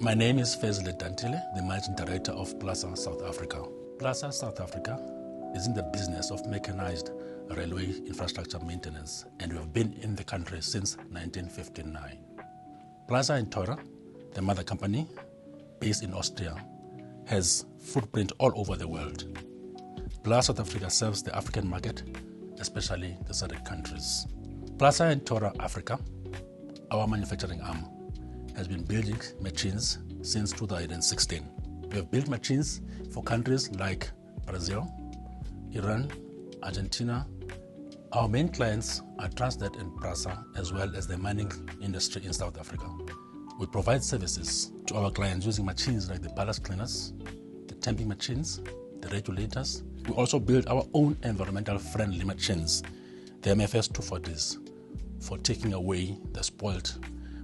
My name is Fezile Dantile, the Managing Director of Plasser South Africa. Plasser South Africa is in the business of mechanized railway infrastructure maintenance, and we have been in the country since 1959. Plasser Theurer, the mother company, based in Austria, has footprint all over the world. Plasser South Africa serves the African market, especially the SADC countries. Plasser Theurer Africa, our manufacturing arm, has been building machines since 2016. We have built machines for countries like Brazil, Iran, Argentina. Our main clients are Transnet and PRASA, as well as the mining industry in South Africa. We provide services to our clients using machines like the ballast cleaners, the tamping machines, the regulators. We also build our own environmental friendly machines, the MFS 240s, for taking away the spoiled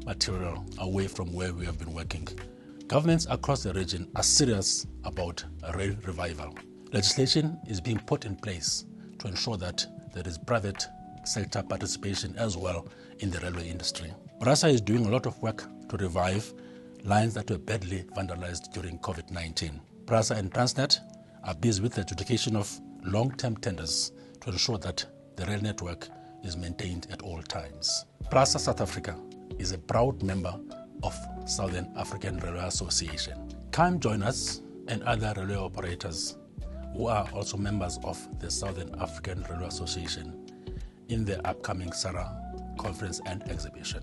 material away from where we have been working. Governments across the region are serious about a rail revival. Legislation is being put in place to ensure that there is private sector participation as well in the railway industry. PRASA is doing a lot of work to revive lines that were badly vandalized during COVID-19. PRASA and Transnet are busy with the adjudication of long-term tenders to ensure that the rail network is maintained at all times. Plasser South Africa is a proud member of Southern African Railway Association. Come join us and other railway operators who are also members of the Southern African Railway Association in the upcoming SARA conference and exhibition.